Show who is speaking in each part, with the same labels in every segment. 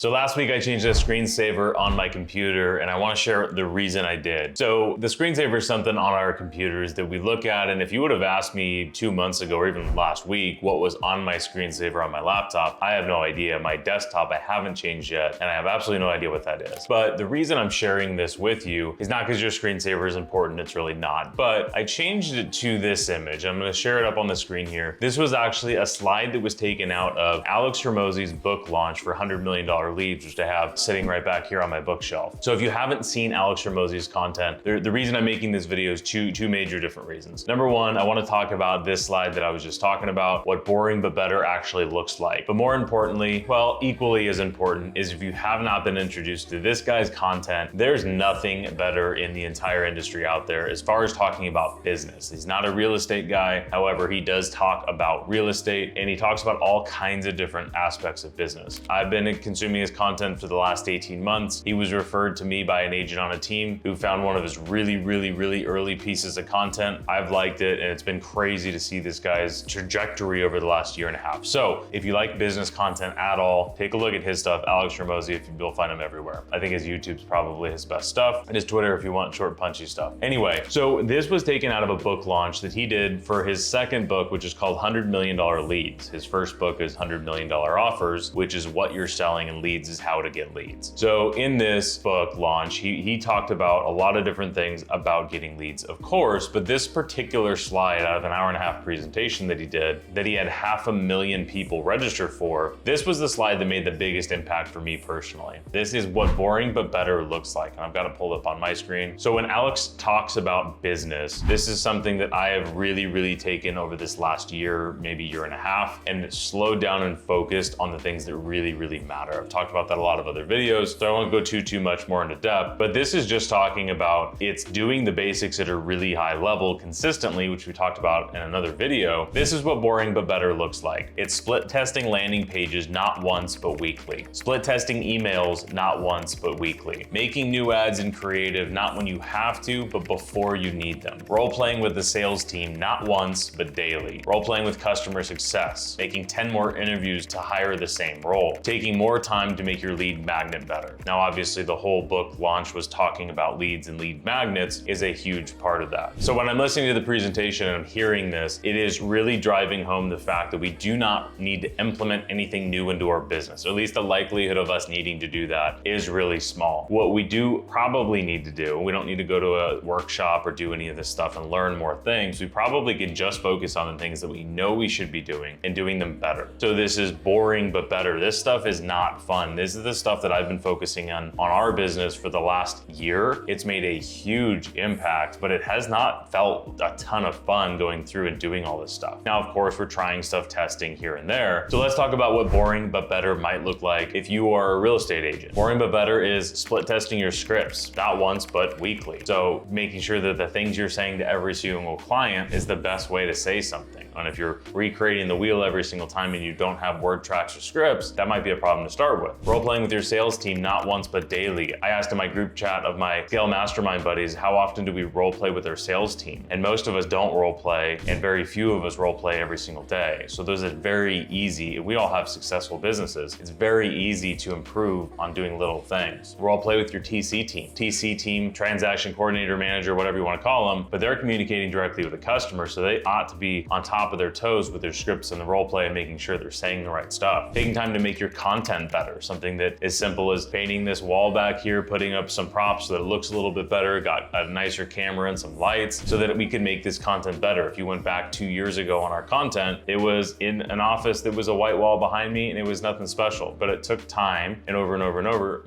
Speaker 1: So last week I changed the screensaver on my computer and I want to share the reason I did. So the screensaver is something on our computers that we look at, and if you would have asked me 2 months ago or even last week what was on my screensaver on my laptop, I have no idea. My desktop I haven't changed yet and I have absolutely no idea what that is. But the reason I'm sharing this with you is not because your screensaver is important, it's really not. But I changed it to this image. I'm going to share it up on the screen here. This was actually a slide that was taken out of Alex Hormozi's book launch for $100 million leads, which I have sitting right back here on my bookshelf. So if you haven't seen Alex Hormozi's content, the reason I'm making this video is two major different reasons. Number one, I want to talk about this slide that I was just talking about, what boring but better actually looks like. But more importantly, well, equally as important is if you have not been introduced to this guy's content, there's nothing better in the entire industry out there as far as talking about business. He's not a real estate guy. However, he does talk about real estate and he talks about all kinds of different aspects of business. I've been consuming his content for the last 18 months. He was referred to me by an agent on a team who found one of his really early pieces of content. I've liked it and it's been crazy to see this guy's trajectory over the last year and a half. So if you like business content at all, take a look at his stuff, Alex Hormozi, you'll find him everywhere. I think his YouTube's probably his best stuff, and his Twitter if you want short punchy stuff. Anyway, so this was taken out of a book launch that he did for his second book, which is called $100 Million Leads. His first book is $100 Million Offers, which is what you're selling, and leads is how to get leads. So in this book launch, he talked about a lot of different things about getting leads, of course, but this particular slide out of an hour-and-a-half presentation that he did, that he had 500,000 people register for, this was the slide that made the biggest impact for me personally. This is what boring but better looks like, and I've got it pulled up on my screen. So when Alex talks about business, this is something that I have really taken over this last year, maybe year and a half, and slowed down and focused on the things that really matter. I've talked about that a lot of other videos, so I won't go too much more into depth, but this is just talking about it's doing the basics at a really high level consistently, which we talked about in another video. This is what boring but better looks like. It's split testing landing pages not once but weekly. Split testing emails not once but weekly. Making new ads in creative not when you have to but before you need them. Role playing with the sales team not once but daily. Role playing with customer success. Making 10 more interviews to hire the same role. Taking more time to make your lead magnet better. Now obviously the whole book launch was talking about leads, and lead magnets is a huge part of that. So when I'm listening to the presentation and I'm hearing this, it is really driving home the fact that we do not need to implement anything new into our business, or at least the likelihood of us needing to do that is really small. What we do probably need to do, we don't need to go to a workshop or do any of this stuff and learn more things. We probably can just focus on the things that we know we should be doing and doing them better. So this is boring but better. This stuff is not fun. This is the stuff that I've been focusing on our business for the last year. It's made a huge impact, but it has not felt a ton of fun going through and doing all this stuff. Now, of course, we're trying stuff, testing here and there. So let's talk about what boring but better might look like if you are a real estate agent. Boring but better is split testing your scripts, not once, but weekly. So making sure that the things you're saying to every single client is the best way to say something. And if you're recreating the wheel every single time and you don't have word tracks or scripts, that might be a problem to start with. Role playing with your sales team, not once, but daily. I asked in my group chat of my Scale Mastermind buddies, how often do we role play with our sales team? And most of us don't role play, and very few of us role play every single day. So those are very easy. We all have successful businesses. It's very easy to improve on doing little things. Role play with your TC team. TC team, transaction coordinator, manager, whatever you want to call them, but they're communicating directly with the customer, so they ought to be on top of their toes with their scripts and the role play and making sure they're saying the right stuff. Taking time to make your content better. Something that is simple as painting this wall back here, putting up some props so that it looks a little bit better, got a nicer camera and some lights so that we could make this content better. If you went back 2 years ago on our content, it was in an office that was a white wall behind me and it was nothing special, but it took time and over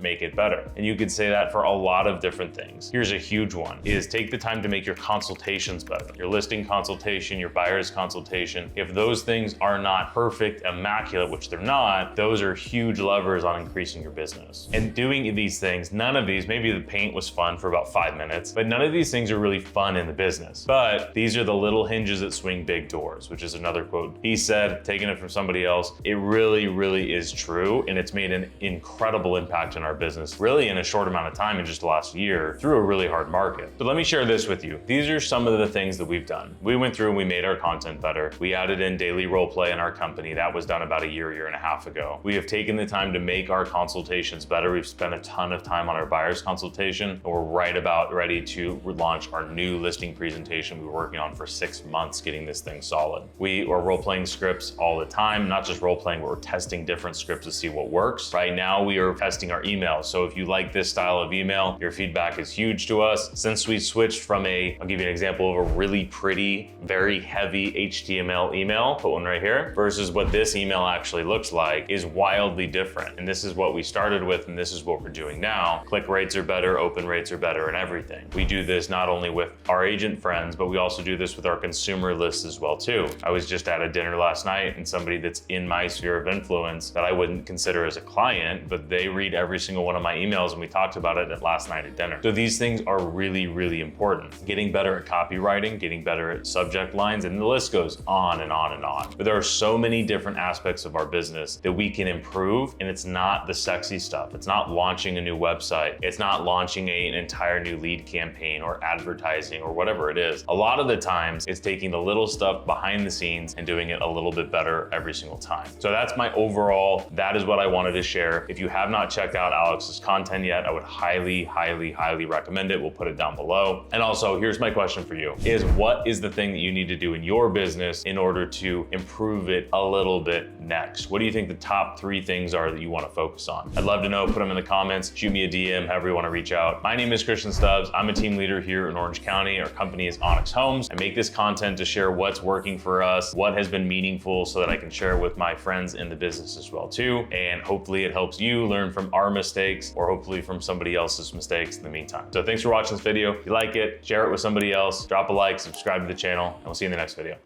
Speaker 1: make it better. And you could say that for a lot of different things. Here's a huge one, is take the time to make your consultations better. Your listing consultation, your buyer's consultation. If those things are not perfect, immaculate, which they're not, those are huge levers on increasing your business. And doing these things, none of these, maybe the paint was fun for about 5 minutes, but none of these things are really fun in the business. But these are the little hinges that swing big doors, which is another quote he said, taking it from somebody else. It really is true, and it's made an incredible impact in our business, really in a short amount of time in just the last year through a really hard market. But let me share this with you. These are some of the things that we've done. We went through and we made our content better. better. We added in daily role play in our company. That was done about a year and a half ago. We have taken the time to make our consultations better. We've spent a ton of time on our buyer's consultation, and we're right about ready to launch our new listing presentation we were working on for 6 months, getting this thing solid. We are role-playing scripts all the time, not just role-playing, but we're testing different scripts to see what works. Right now, we are testing our emails. So if you like this style of email, your feedback is huge to us. Since we switched from I'll give you an example of a really pretty, very heavy HTML email, put one right here, versus what this email actually looks like is wildly different. And this is what we started with, and this is what we're doing now. Click rates are better, open rates are better, and everything. We do this not only with our agent friends, but we also do this with our consumer lists as well too. I was just at a dinner last night, and somebody that's in my sphere of influence that I wouldn't consider as a client, but they read every single one of my emails, and we talked about it at last night at dinner. So these things are really, really important. Getting better at copywriting, getting better at subject lines, and the list goes on and on and on. But there are so many different aspects of our business that we can improve, and it's not the sexy stuff. It's not launching a new website. It's not launching an entire new lead campaign or advertising or whatever it is. A lot of the times it's taking the little stuff behind the scenes and doing it a little bit better every single time. So that's my overall, that is what I wanted to share. If you have not checked out Alex's content yet, I would highly, highly, highly recommend it. We'll put it down below. And also, here's my question for you, is what is the thing that you need to do in your business in order to improve it a little bit next? What do you think the top 3 things are that you want to focus on? I'd love to know, put them in the comments, shoot me a DM, however you want to reach out. My name is Christian Stubbs. I'm a team leader here in Orange County. Our company is Onyx Homes. I make this content to share what's working for us, what has been meaningful, so that I can share with my friends in the business as well too. And hopefully it helps you learn from our mistakes, or hopefully from somebody else's mistakes in the meantime. So thanks for watching this video. If you like it, share it with somebody else, drop a like, subscribe to the channel, and we'll see you in the next video.